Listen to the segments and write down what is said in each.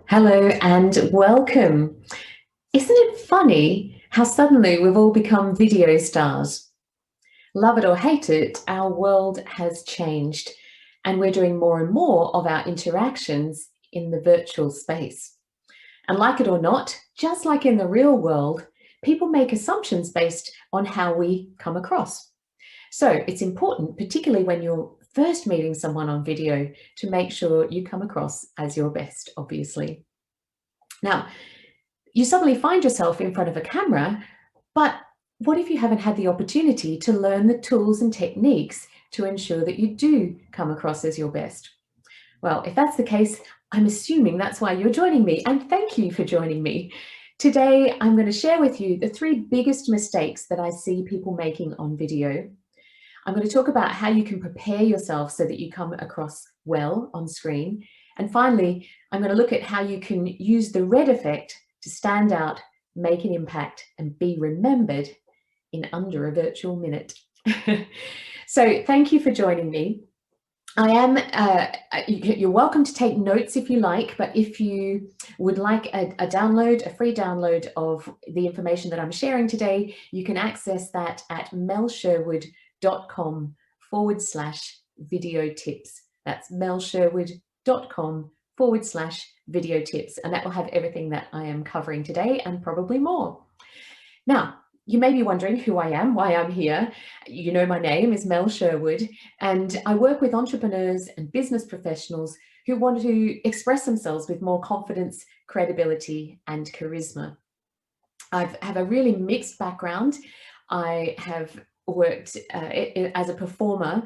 Hello and welcome. Isn't it funny how suddenly we've all become video stars? Love it or hate it, our world has changed, and we're doing more and more of our interactions in the virtual space. And like it or not, just like in the real world, people make assumptions based on how we come across. So it's important, particularly when you're first meeting someone on video, to make sure you come across as your best, obviously. Now, you suddenly find yourself in front of a camera, but what if you haven't had the opportunity to learn the tools and techniques to ensure that you do come across as your best? Well, if that's the case, I'm assuming that's why you're joining me, and thank you for joining me. Today, I'm going to share with you the three biggest mistakes that I see people making on video. I'm going to talk about how you can prepare yourself so that you come across well on screen. And finally, I'm going to look at how you can use the red effect to stand out, make an impact, and be remembered in under a virtual minute. So thank you for joining me. You're welcome to take notes if you like, but if you would like a free download of the information that I'm sharing today, you can access that at melsherwood.com/video tips. That's melsherwood.com/video tips. And that will have everything that I am covering today and probably more. Now, you may be wondering who I am, why I'm here. You know, my name is Mel Sherwood, and I work with entrepreneurs and business professionals who want to express themselves with more confidence, credibility, and charisma. I have a really mixed background. I have worked as a performer,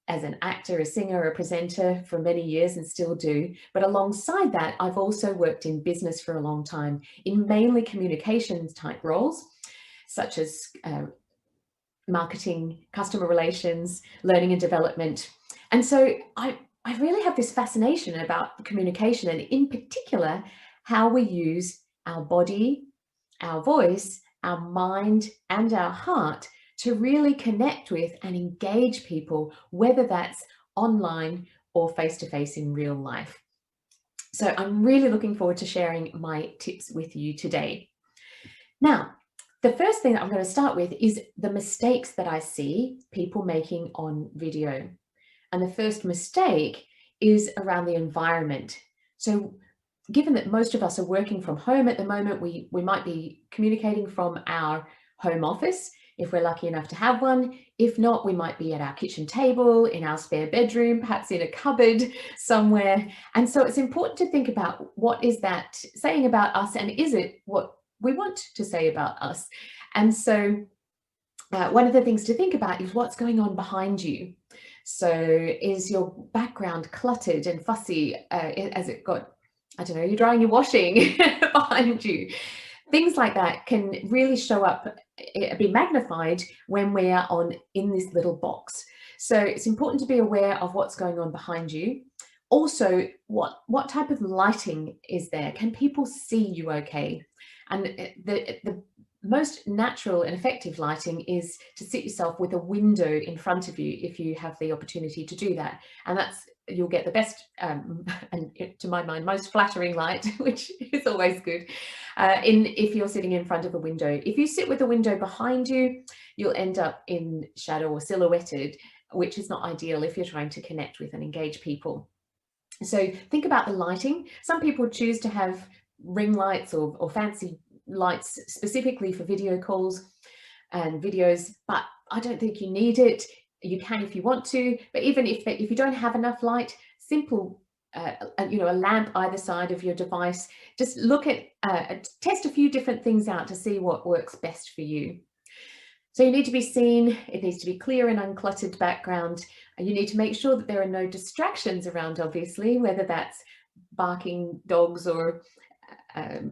as an actor, a singer, a presenter for many years and still do. But alongside that, I've also worked in business for a long time in mainly communications type roles, such as marketing, customer relations, learning and development. And so I really have this fascination about communication, and in particular, how we use our body, our voice, our mind, and our heart to really connect with and engage people, whether that's online or face-to-face in real life. So I'm really looking forward to sharing my tips with you today. Now, the first thing that I'm going to start with is the mistakes that I see people making on video. And the first mistake is around the environment. So given that most of us are working from home at the moment, we might be communicating from our home office, if we're lucky enough to have one. If not, we might be at our kitchen table, in our spare bedroom, perhaps in a cupboard somewhere. And so it's important to think about, what is that saying about us, and is it what we want to say about us? And so one of the things to think about is what's going on behind you. So is your background cluttered and fussy? Has it got, I don't know, you're drying your washing behind you? Things like that can really show up, be magnified when we are in this little box. So it's important to be aware of what's going on behind you. Also, what type of lighting is there? Can people see you okay? And the most natural and effective lighting is to sit yourself with a window in front of you if you have the opportunity to do that. And you'll get the best, and to my mind, most flattering light, which is always good, if you're sitting in front of a window. If you sit with a window behind you, you'll end up in shadow or silhouetted, which is not ideal if you're trying to connect with and engage people. So think about the lighting. Some people choose to have ring lights or fancy lights specifically for video calls and videos, but I don't think you need it. You can if you want to, but even if you don't have enough light, simple, a lamp either side of your device. Just look at, test a few different things out to see what works best for you. So you need to be seen. It needs to be clear and uncluttered background. You need to make sure that there are no distractions around, obviously, whether that's barking dogs or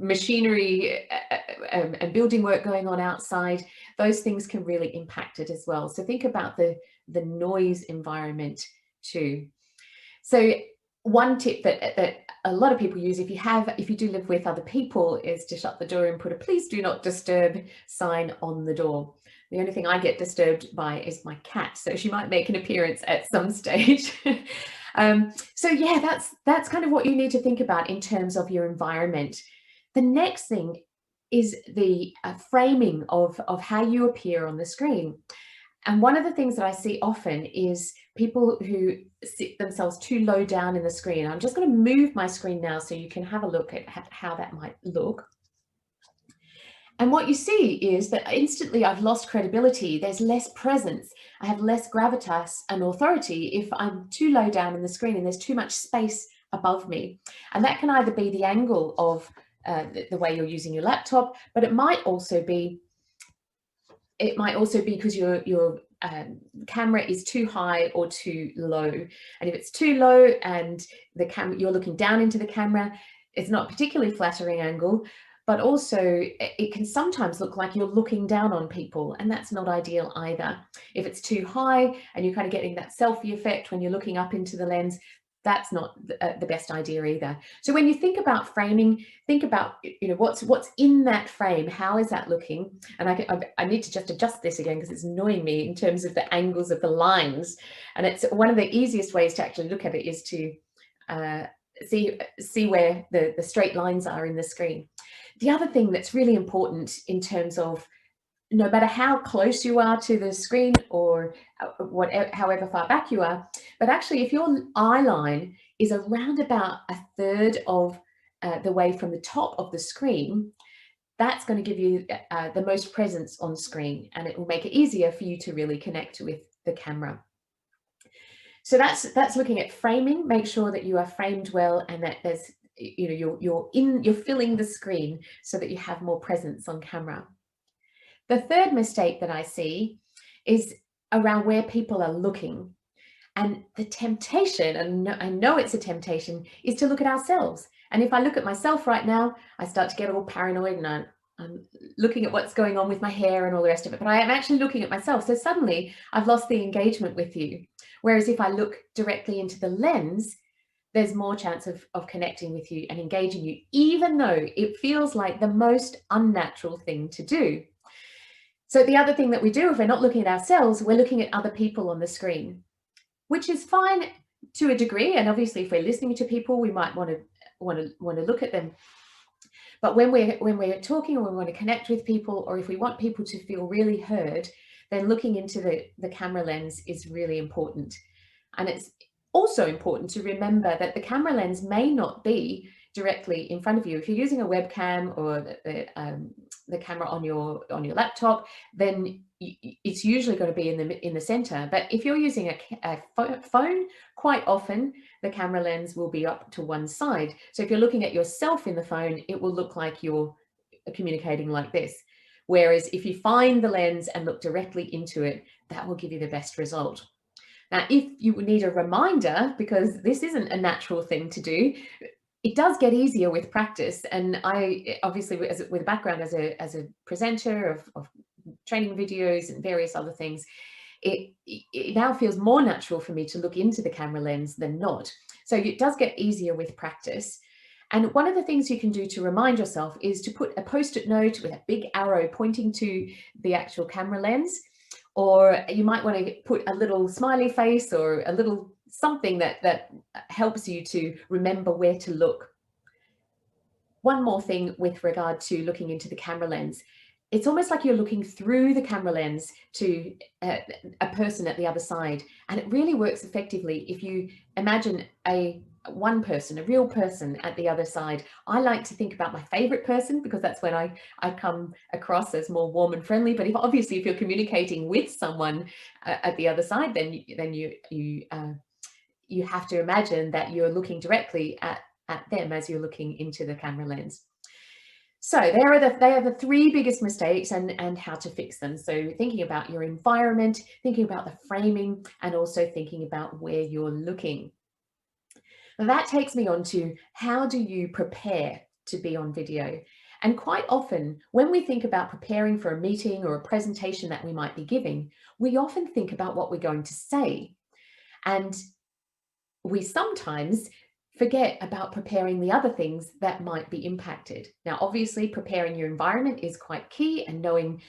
machinery and building work going on outside. Those things can really impact it as well. So think about the noise environment too. So one tip that a lot of people use, if you do live with other people, is to shut the door and put a "please do not disturb" sign on the door. The only thing I get disturbed by is my cat, so she might make an appearance at some stage. So yeah, that's kind of what you need to think about in terms of your environment. The next thing is the framing of how you appear on the screen. And one of the things that I see often is people who sit themselves too low down in the screen. I'm just going to move my screen now so you can have a look at how that might look. And what you see is that instantly I've lost credibility. There's less presence. I have less gravitas and authority if I'm too low down in the screen and there's too much space above me. And that can either be the angle of the way you're using your laptop, but it might also be because your camera is too high or too low. And if it's too low and you're looking down into the camera, it's not a particularly flattering angle, but also it can sometimes look like you're looking down on people, and that's not ideal either. If it's too high and you're kind of getting that selfie effect when you're looking up into the lens, that's not the best idea either. So when you think about framing, think about what's in that frame. How is that looking? And I need to just adjust this again because it's annoying me in terms of the angles of the lines. And it's one of the easiest ways to actually look at it is to see where the straight lines are in the screen. The other thing that's really important in terms of no matter how close you are to the screen or however far back you are, but actually if your eye line is around about a third of the way from the top of the screen, that's going to give you the most presence on screen, and it will make it easier for you to really connect with the camera. So that's looking at framing. Make sure that you are framed well and that there's you're filling the screen so that you have more presence on camera. The third mistake that I see is around where people are looking. And the temptation, and I know it's a temptation, is to look at ourselves. And if I look at myself right now, I start to get all paranoid and I'm looking at what's going on with my hair and all the rest of it. But I am actually looking at myself. So suddenly I've lost the engagement with you. Whereas if I look directly into the lens, there's more chance of connecting with you and engaging you, even though it feels like the most unnatural thing to do. So the other thing that we do, if we're not looking at ourselves, we're looking at other people on the screen, which is fine to a degree. And obviously, if we're listening to people, we might want to look at them. But when we're talking or we want to connect with people, or if we want people to feel really heard, then looking into the camera lens is really important. And it's also important to remember that the camera lens may not be directly in front of you. If you're using a webcam or the camera on your laptop, then it's usually going to be in the center. But if you're using a phone, quite often the camera lens will be up to one side. So if you're looking at yourself in the phone, it will look like you're communicating like this. Whereas if you find the lens and look directly into it, that will give you the best result. Now, if you need a reminder, because this isn't a natural thing to do, it does get easier with practice. And I obviously, with a background as a presenter of training videos and various other things, it now feels more natural for me to look into the camera lens than not. So it does get easier with practice. And one of the things you can do to remind yourself is to put a post-it note with a big arrow pointing to the actual camera lens. Or you might want to put a little smiley face or a little something that helps you to remember where to look. One more thing with regard to looking into the camera lens. It's almost like you're looking through the camera lens to a person at the other side. And it really works effectively if you imagine one person, a real person at the other side. I like to think about my favorite person because that's when I come across as more warm and friendly. But obviously if you're communicating with someone at the other side, then you have to imagine that you're looking directly at them as you're looking into the camera lens. So they are the three biggest mistakes and how to fix them. So thinking about your environment, thinking about the framing, and also thinking about where you're looking. Now that takes me on to how do you prepare to be on video? And quite often when we think about preparing for a meeting or a presentation that we might be giving, we often think about what we're going to say. And we sometimes forget about preparing the other things that might be impacted. Now, obviously, preparing your environment is quite key, and knowing,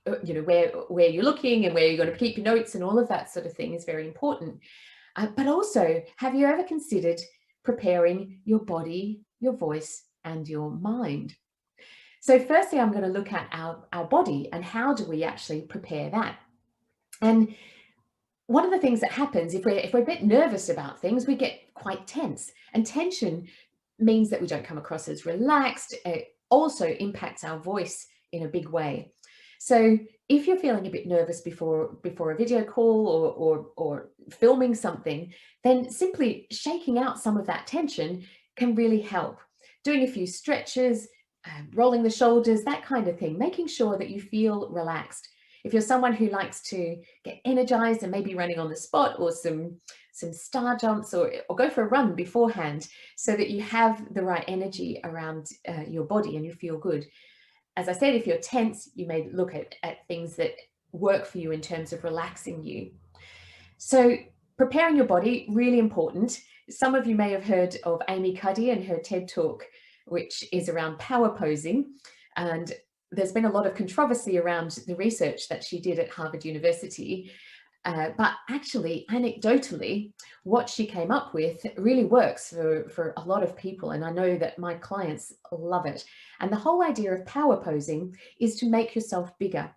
where you're looking and where you're going to keep your notes and all of that sort of thing is very important. But also, have you ever considered preparing your body, your voice, and your mind? So firstly, I'm going to look at our body and how do we actually prepare that? And one of the things that happens if we're a bit nervous about things, we get quite tense. And tension means that we don't come across as relaxed. It also impacts our voice in a big way. So if you're feeling a bit nervous before a video call or filming something, then simply shaking out some of that tension can really help. Doing a few stretches, rolling the shoulders, that kind of thing, making sure that you feel relaxed. If you're someone who likes to get energized and maybe running on the spot or some star jumps or go for a run beforehand so that you have the right energy around your body and you feel good. As I said, if you're tense, you may look at things that work for you in terms of relaxing you. So preparing your body, really important. Some of you may have heard of Amy Cuddy and her TED Talk, which is around power posing. And there's been a lot of controversy around the research that she did at Harvard University. But actually, anecdotally, what she came up with really works for a lot of people. And I know that my clients love it. And the whole idea of power posing is to make yourself bigger.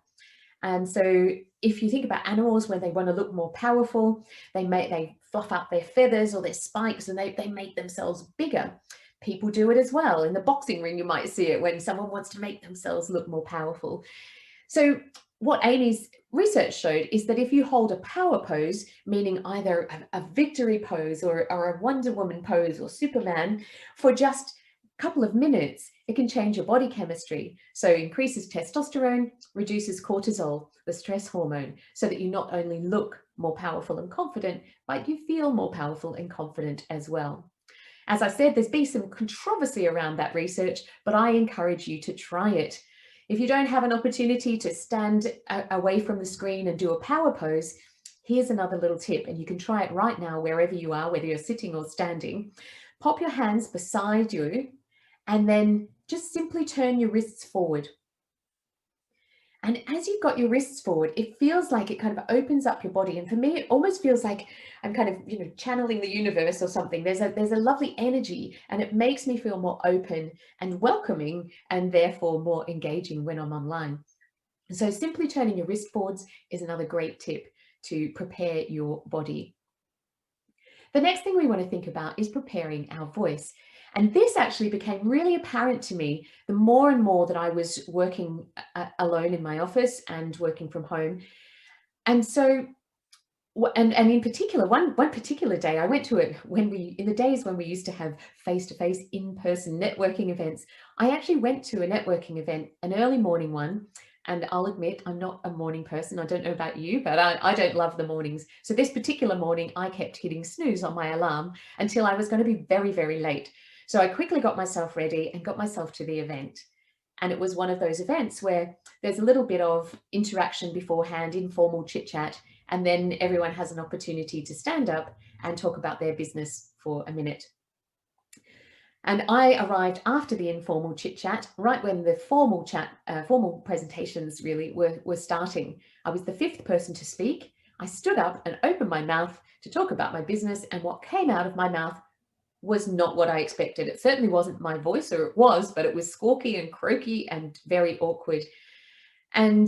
And so if you think about animals, when they want to look more powerful, they fluff up their feathers or their spikes and they make themselves bigger. People do it as well. In the boxing ring, you might see it when someone wants to make themselves look more powerful. So what Amy's research showed is that if you hold a power pose, meaning either a victory pose or a Wonder Woman pose or Superman, for just a couple of minutes, it can change your body chemistry. So increases testosterone, reduces cortisol, the stress hormone, so that you not only look more powerful and confident, but you feel more powerful and confident as well. As I said, there's been some controversy around that research, but I encourage you to try it. If you don't have an opportunity to stand away from the screen and do a power pose, here's another little tip, and you can try it right now wherever you are, whether you're sitting or standing. Pop your hands beside you and then just simply turn your wrists forward. And as you've got your wrists forward, it feels like it kind of opens up your body. And for me, it almost feels like I'm kind of, channeling the universe or something. There's a lovely energy and it makes me feel more open and welcoming and therefore more engaging when I'm online. So simply turning your wrist forwards is another great tip to prepare your body. The next thing we want to think about is preparing our voice. And this actually became really apparent to me the more and more that I was working alone in my office and working from home. And so, and in particular, one particular day, I went to it in the days when we used to have face-to-face in-person networking events, I actually went to a networking event, an early morning one. And I'll admit, I'm not a morning person. I don't know about you, but I don't love the mornings. So this particular morning, I kept hitting snooze on my alarm until I was going to be very, very late. So I quickly got myself ready and got myself to the event. And it was one of those events where there's a little bit of interaction beforehand, informal chit chat, and then everyone has an opportunity to stand up and talk about their business for a minute. And I arrived after the informal chit chat, right when the formal presentations really were starting. I was the fifth person to speak. I stood up and opened my mouth to talk about my business, and what came out of my mouth was not what I expected. It certainly wasn't my voice, or it was, but it was squawky and croaky and very awkward. And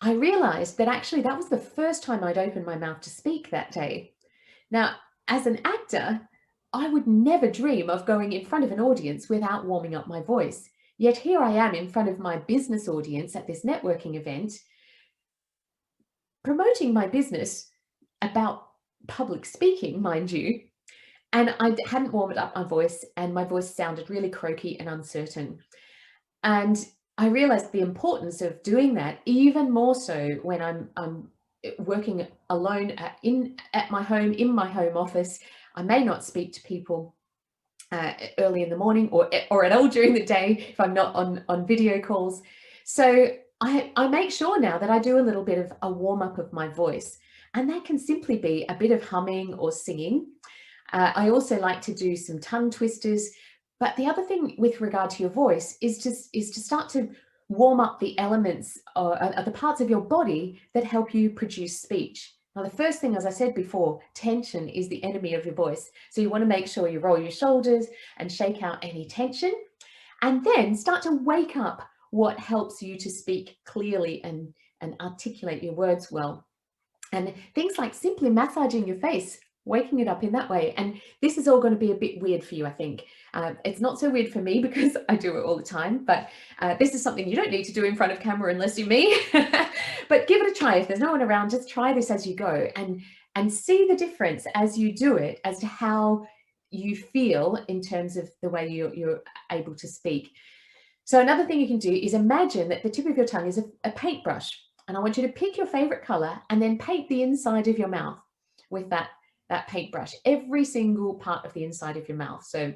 I realized that actually that was the first time I'd opened my mouth to speak that day. Now, as an actor, I would never dream of going in front of an audience without warming up my voice. Yet here I am in front of my business audience at this networking event, promoting my business about public speaking, mind you. And I hadn't warmed up my voice, and my voice sounded really croaky and uncertain. And I realized the importance of doing that even more so when I'm working alone at my home, in my home office. I may not speak to people early in the morning or at all during the day if I'm not on video calls. So I make sure now that I do a little bit of a warm up of my voice, and that can simply be a bit of humming or singing. I also like to do some tongue twisters. But the other thing with regard to your voice is to start to warm up the elements or the parts of your body that help you produce speech. Now, the first thing, as I said before, tension is the enemy of your voice. So you want to make sure you roll your shoulders and shake out any tension, and then start to wake up what helps you to speak clearly and articulate your words well. And things like simply massaging your face, waking it up in that way. And this is all going to be a bit weird for you, I think. It's not so weird for me because I do it all the time, but this is something you don't need to do in front of camera unless you're me. But give it a try. If there's no one around, just try this as you go and see the difference as you do it, as to how you feel in terms of the way you're able to speak. So another thing you can do is imagine that the tip of your tongue is a paintbrush. And I want you to pick your favorite color and then paint the inside of your mouth with that paintbrush, every single part of the inside of your mouth. So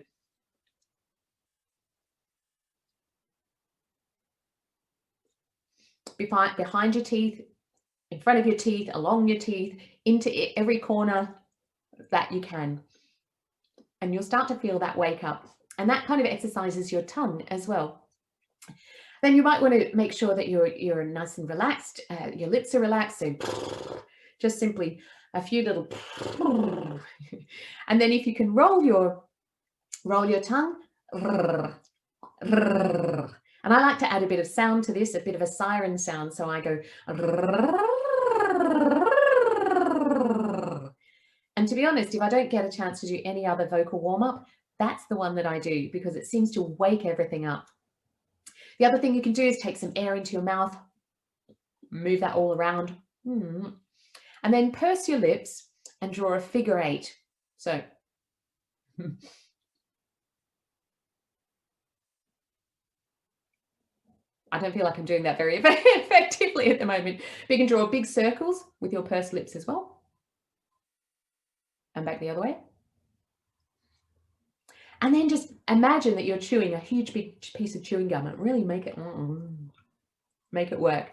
behind your teeth, in front of your teeth, along your teeth, into every corner that you can. And you'll start to feel that wake up. And that kind of exercises your tongue as well. Then you might want to make sure that you're nice and relaxed. Your lips are relaxed. So just simply a few little, and then if you can roll your tongue, and I like to add a bit of sound to this, a bit of a siren sound. So I go, and to be honest, if I don't get a chance to do any other vocal warm-up, that's the one that I do because it seems to wake everything up. The other thing you can do is take some air into your mouth, move that all around, and then purse your lips and draw a figure 8. So I don't feel like I'm doing that very effectively at the moment. But you can draw big circles with your pursed lips as well. And back the other way. And then just imagine that you're chewing a huge big piece of chewing gum and really make it work.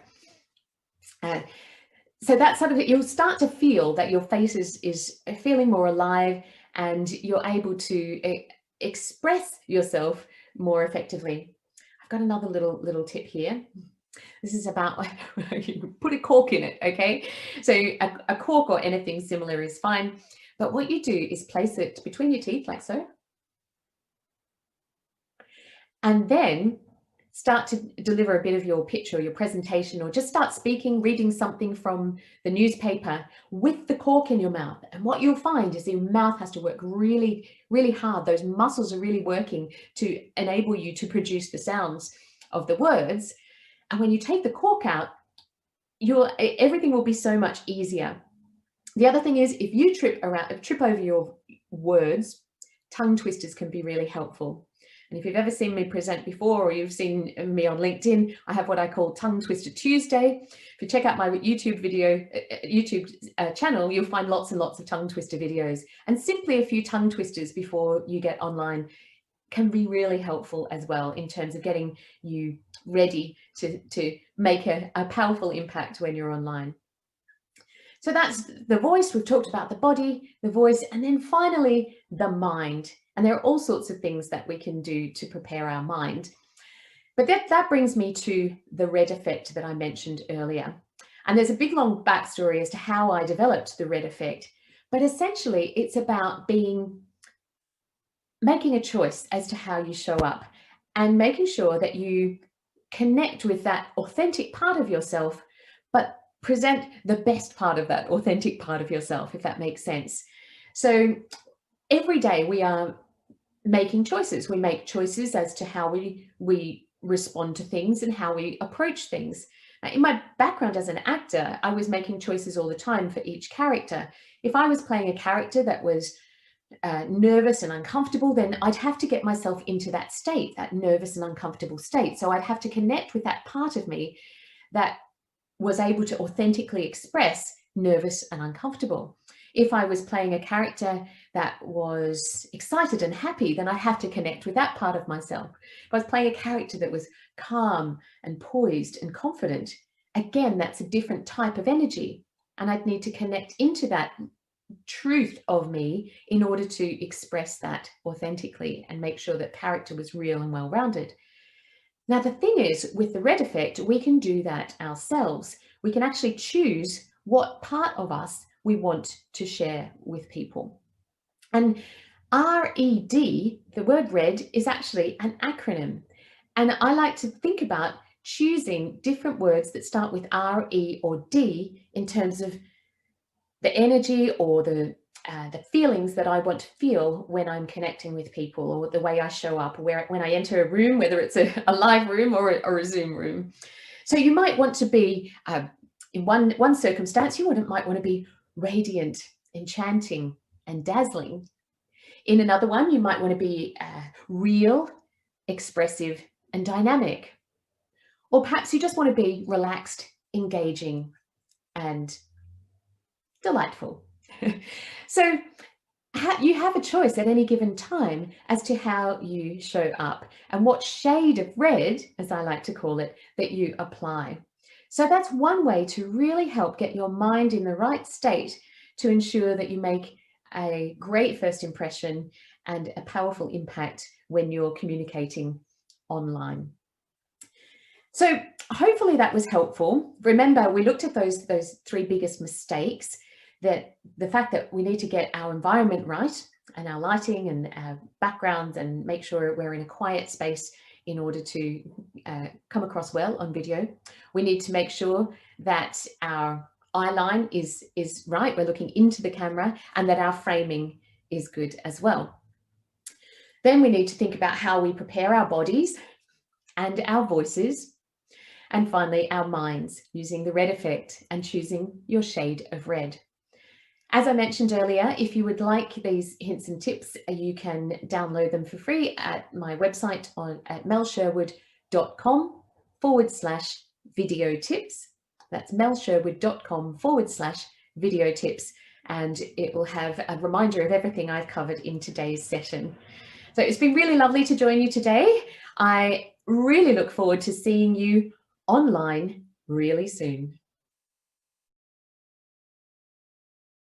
So that's sort of it. You'll start to feel that your face is feeling more alive and you're able to express yourself more effectively. I've got another little tip here. This is about you put a cork in it, okay? So a cork or anything similar is fine. But what you do is place it between your teeth like so. And then start to deliver a bit of your pitch or your presentation, or just start speaking, reading something from the newspaper with the cork in your mouth. And what you'll find is your mouth has to work really, really hard. Those muscles are really working to enable you to produce the sounds of the words. And when you take the cork out, everything will be so much easier. The other thing is, if you trip over your words, tongue twisters can be really helpful. And if you've ever seen me present before, or you've seen me on LinkedIn, I have what I call Tongue Twister Tuesday. If you check out my YouTube channel, you'll find lots and lots of tongue twister videos. And simply a few tongue twisters before you get online can be really helpful as well in terms of getting you ready to make a powerful impact when you're online. So that's the voice. We've talked about the body, the voice, and then finally the mind. And there are all sorts of things that we can do to prepare our mind. But that brings me to the red effect that I mentioned earlier. And there's a big long backstory as to how I developed the red effect. But essentially, it's about making a choice as to how you show up and making sure that you connect with that authentic part of yourself, but present the best part of that authentic part of yourself, if that makes sense. So every day we are making choices. We make choices as to how we respond to things and how we approach things. Now, in my background as an actor, I was making choices all the time for each character. If I was playing a character that was nervous and uncomfortable, then I'd have to get myself into that state, that nervous and uncomfortable state. So I'd have to connect with that part of me that was able to authentically express nervous and uncomfortable. If I was playing a character that was excited and happy, then I have to connect with that part of myself. If I was playing a character that was calm and poised and confident, again, that's a different type of energy. And I'd need to connect into that truth of me in order to express that authentically and make sure that character was real and well-rounded. Now, the thing is, with the red effect, we can do that ourselves. We can actually choose what part of us we want to share with people. And RED, the word red, is actually an acronym. And I like to think about choosing different words that start with R, E, or D in terms of the energy or the feelings that I want to feel when I'm connecting with people, or the way I show up, when I enter a room, whether it's a live room or a Zoom room. So you might want to be, in one circumstance, you might want to be radiant, enchanting, and dazzling. In another one, you might want to be real, expressive, and dynamic. Or perhaps you just want to be relaxed, engaging, and delightful. So you have a choice at any given time as to how you show up and what shade of red, as I like to call it, that you apply. So that's one way to really help get your mind in the right state to ensure that you make a great first impression and a powerful impact when you're communicating online. So hopefully that was helpful. Remember, we looked at those three biggest mistakes, that the fact that we need to get our environment right and our lighting and our backgrounds, and make sure we're in a quiet space in order to come across well on video. We need to make sure that our eye line is right, we're looking into the camera, and that our framing is good as well. Then we need to think about how we prepare our bodies and our voices. And finally, our minds, using the red effect and choosing your shade of red. As I mentioned earlier, if you would like these hints and tips, you can download them for free at my website at melsherwood.com/video tips. That's melsherwood.com/video tips. And it will have a reminder of everything I've covered in today's session. So it's been really lovely to join you today. I really look forward to seeing you online really soon.